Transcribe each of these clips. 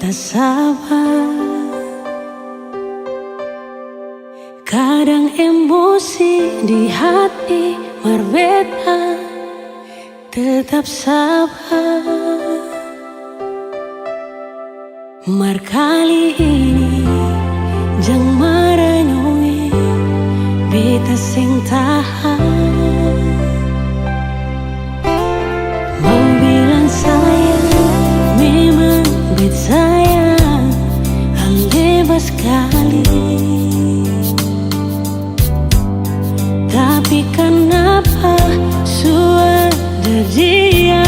beta sabar. Kadang emosi di hati berbeda, tetap sabar. Mar kali ini jang maranyongi, beta sing tahan. Mau bilang sayang, memang bet sayang, bebas sekali. Tapi kenapa sudah dia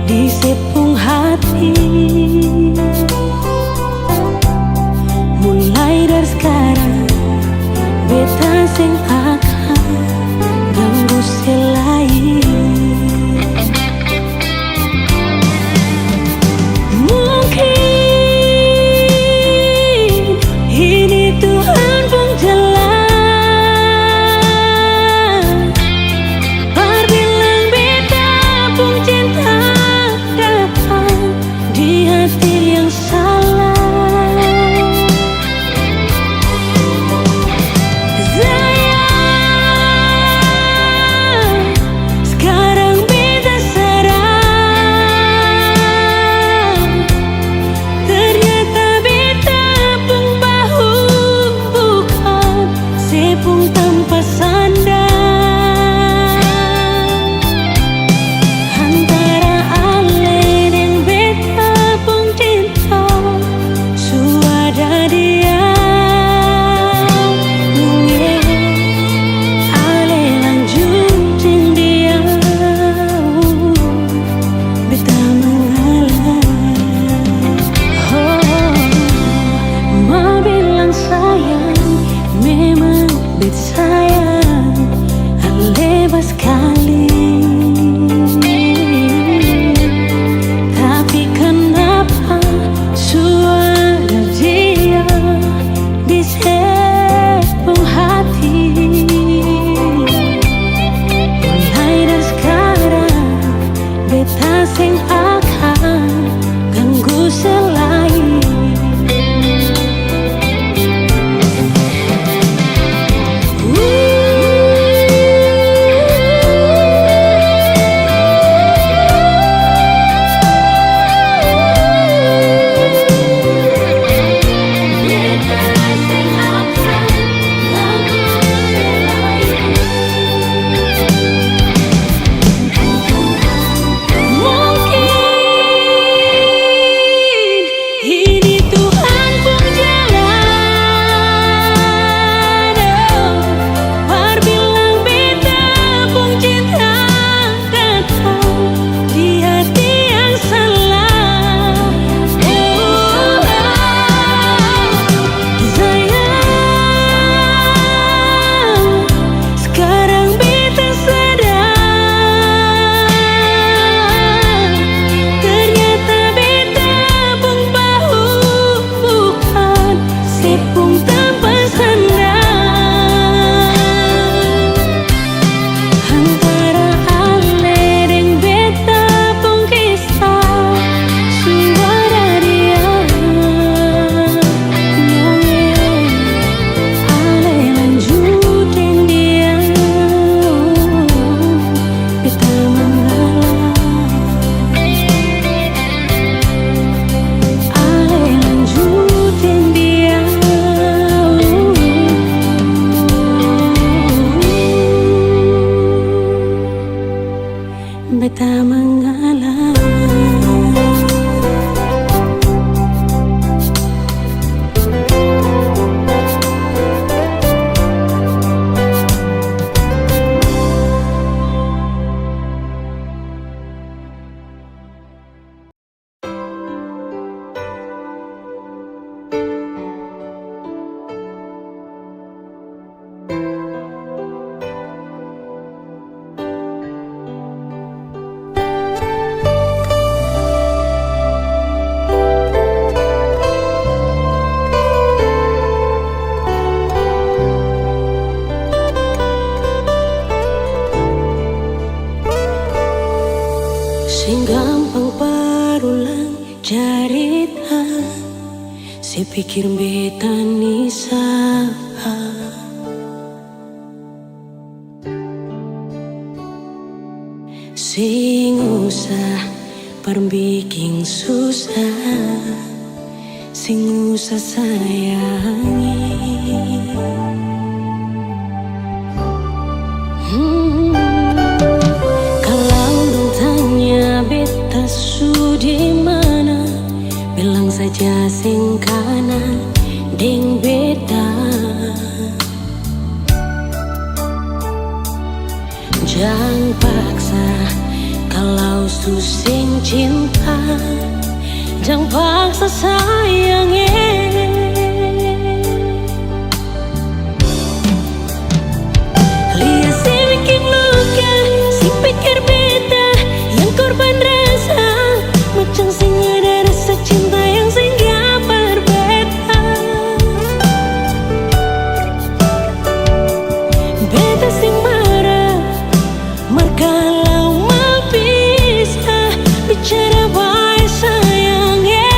di sepung hati? Mulai dari sekarang beta sing akan ganggu selain. Mungkin ini Tuhan pun jalan, bar bilang beta pikir beta nisa sing usah perbikin susah, sing usah sayangi. Kalau dong tanya beta su di mana, bilang saja sing kanan deng beta. Jangan paksa kalau su sing cinta, jangan paksa sayangnya. Lihat si bikin luka, si pikir beta yang korban rasa, macam sing ada rasa cinta yang sing gak berbeda. Beta sing marah, kalau mau bisa bicara baik sayangnya.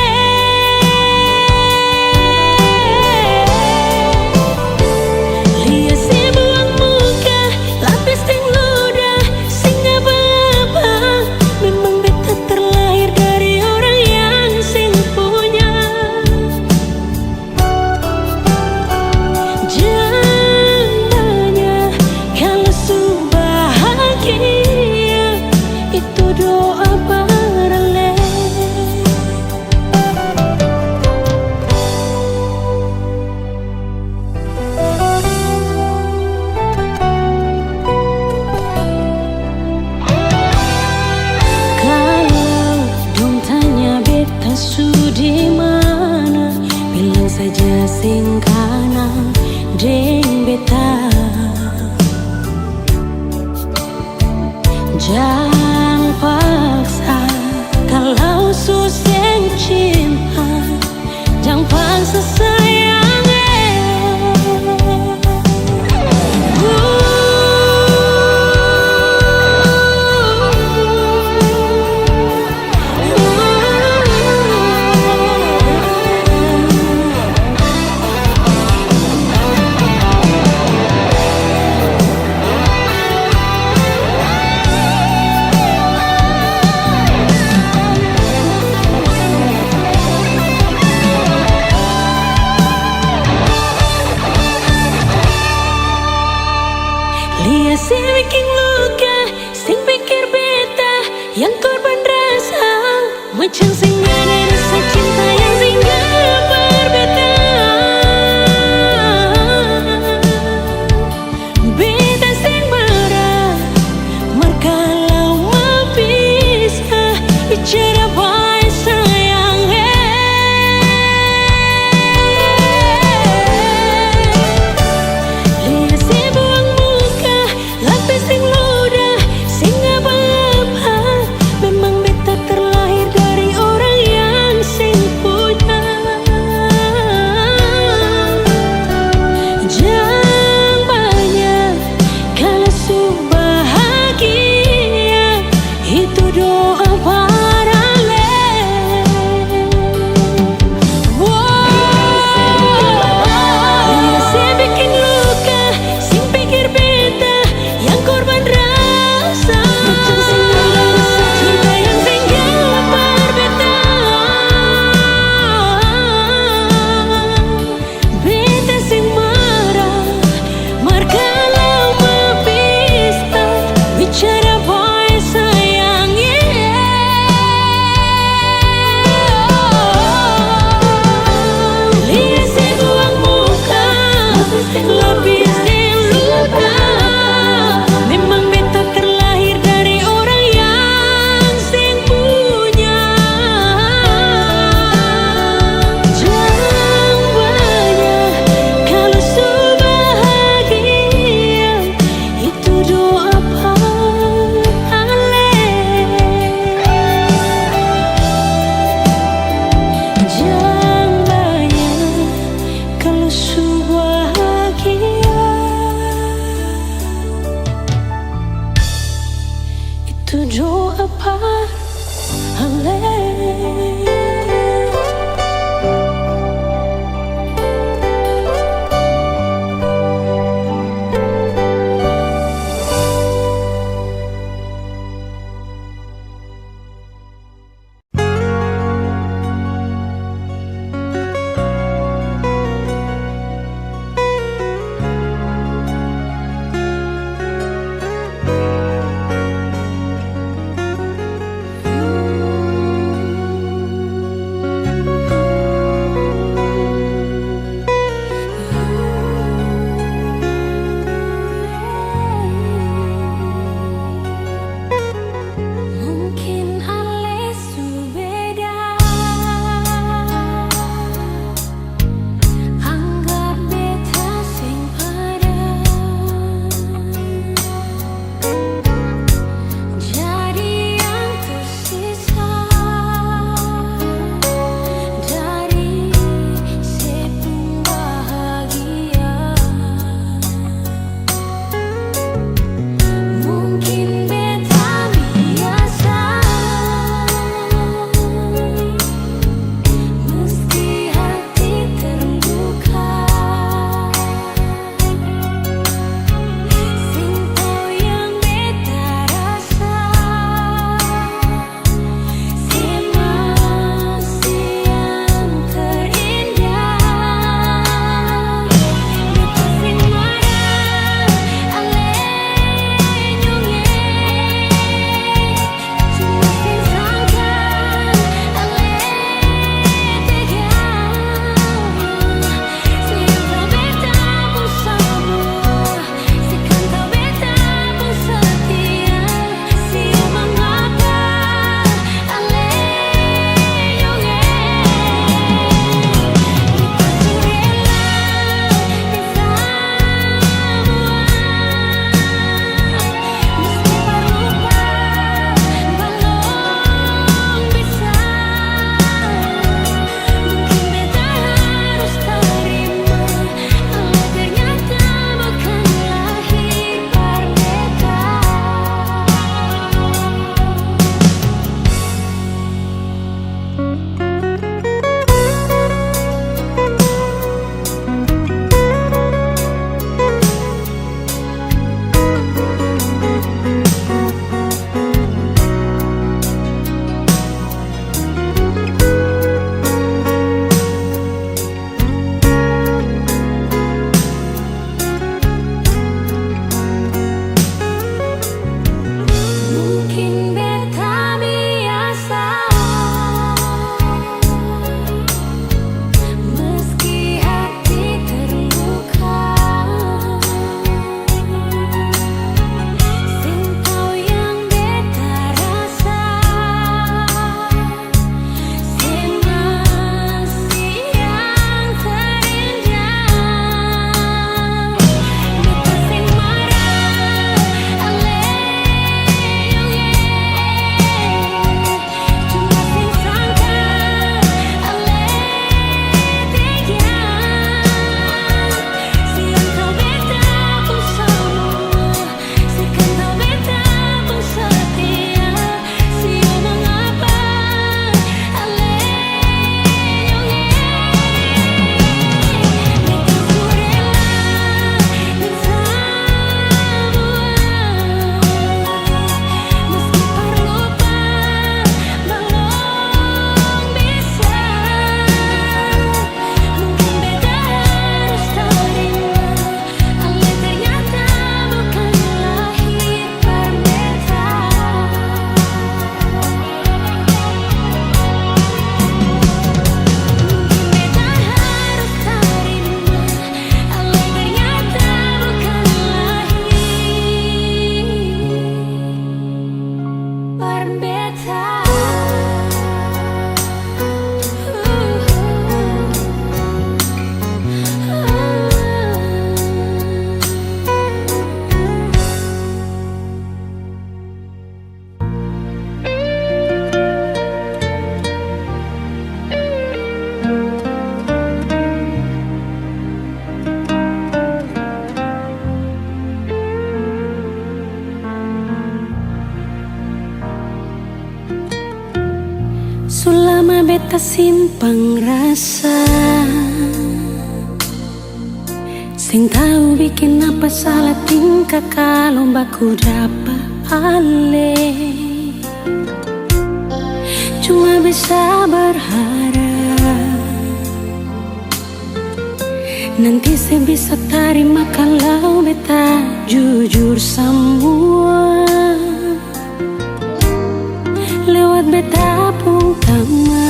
beta simpang rasa, sing tahu bikin apa salah tingkah kalau baku dapat ale. Cuma bisa berharap nanti saya bisa terima kalau beta jujur semua lewat beta pun teman.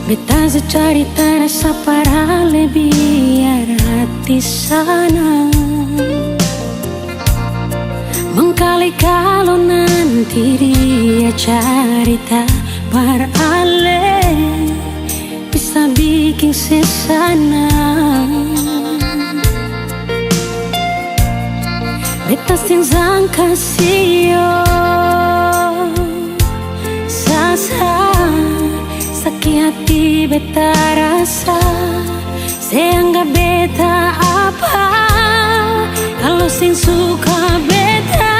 Beta secarita rasa para biar hati sana mengkali kalau nanti dia carita berale bisa bikin sesana. Beta sing sangka sio sasa sakit hati beta rasa seanggap beta apa kalau sing suka beta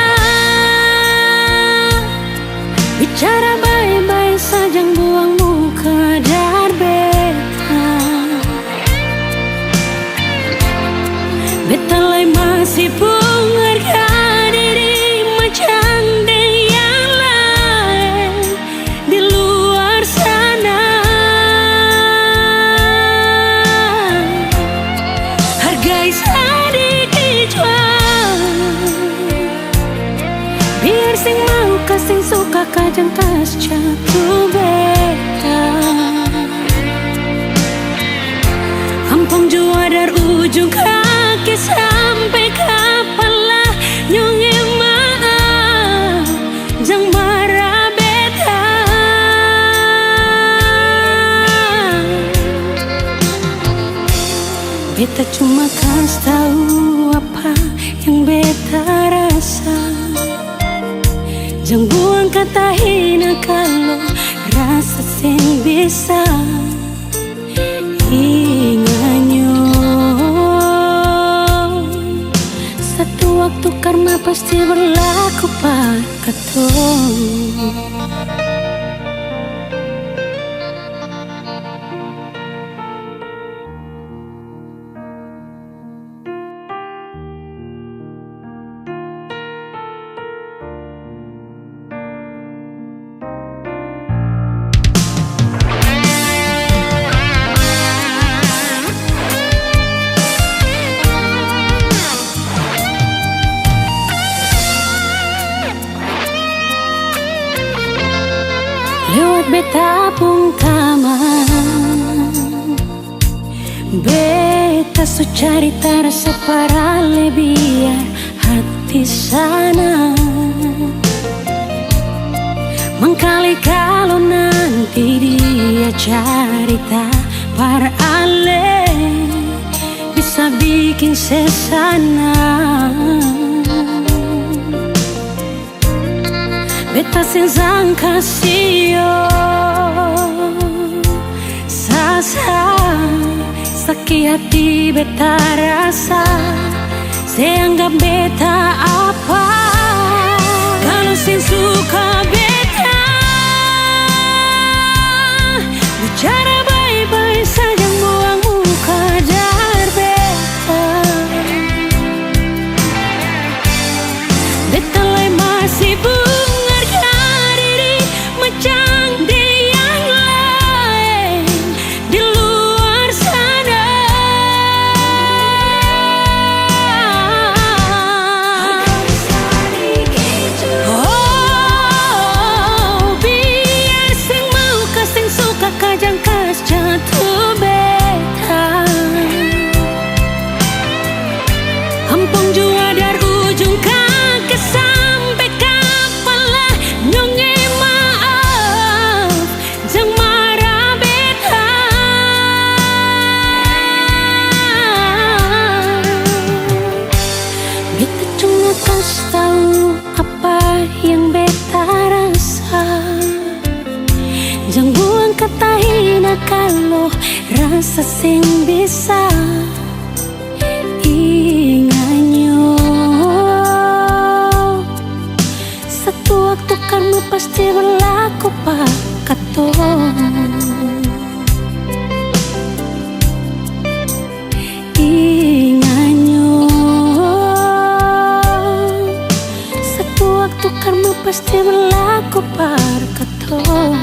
bicara baik-baik saja buang muka dar beta. Beta lai masih pun harga diri macam yang lain di luar sana. Hargai sedikit biar sing mau kasing suka kajang kas jatuh beta. Ampang jua dari ujung kaki sampai kepala nyonge maaf jang marah beta. Beta cuma kasih tahu apa yang beta rasa. Jangan buang kata hina kalau rasa sing bisa inganyo. Satu waktu karma pasti berlaku pada katong. Lewat beta pun kaman beta su carita rasa para biar hati sana mengkali kalau nanti dia carita para ale bisa bikin sesana. Beta sing sangka sio sasa sakit hati beta rasa seanggap beta apa kalau sing suka beta bicara baik-baik saja buang muka dar beta. Beta lai masih jatuh beta. Ampang jua dari ujung kaki sampai kepala nyonge maaf jang marah beta. Beta cuma kasih tahu apa yang beta rasa. Jangan buang kata hina kalau rasa sing bisa inganyo. Satu waktu karma pasti berlaku pak katong. Inganyo satu waktu karma pasti berlaku par katong.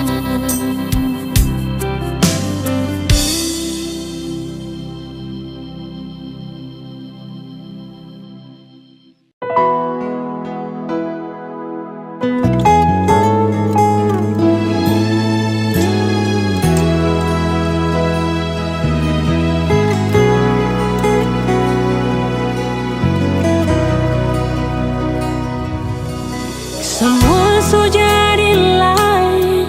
Semua sudah jadi lain,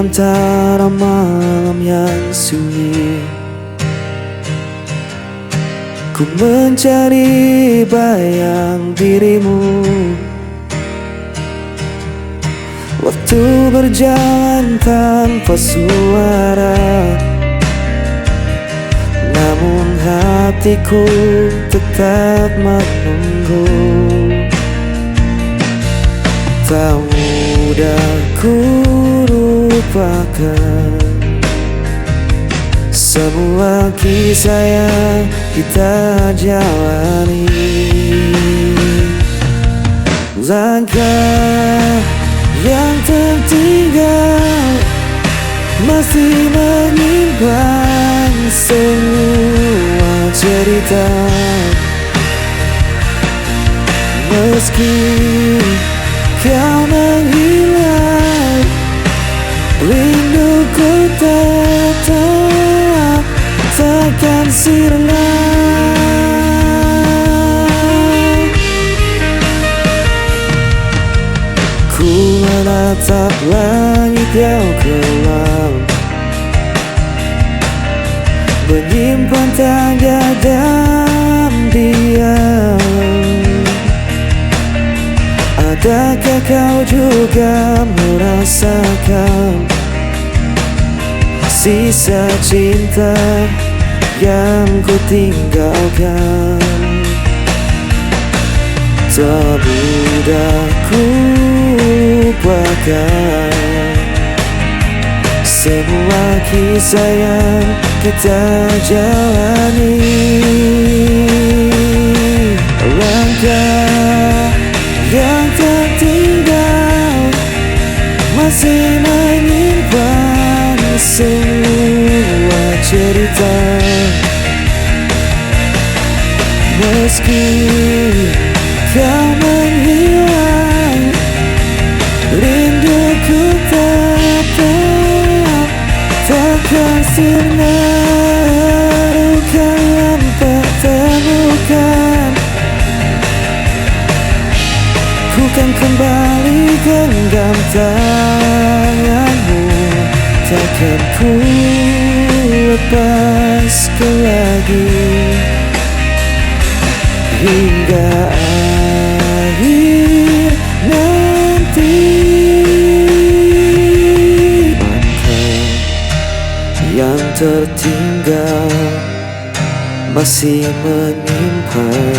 antara malam yang sunyi, ku mencari bayang dirimu. Waktu berjalan tanpa suara, namun hatiku tetap menunggu. Tak mudah ku lupakan semua kisah yang kita jalani. Langkah yang tertinggal masih menyimpan semua cerita. Meski kau menghilang, rinduku tetap takkan sirna. Ku menatap langit yang kelam, menyimpan tanda dan diam. Adakah kau juga merasakan sisa cinta yang ku tinggalkan? Tak mudah ku lupakan semua kisah yang kita jalani. Langkah yang tertinggal masih menyimpan semua cerita. Meski kau menghilang, rinduku tetap takkan sirna. Luka yang tak terlukan, ku kan kembali genggam tanganmu. Takkan ku lepaskan lagi hingga akhir nanti. Langkah yang tertinggal masih menyimpan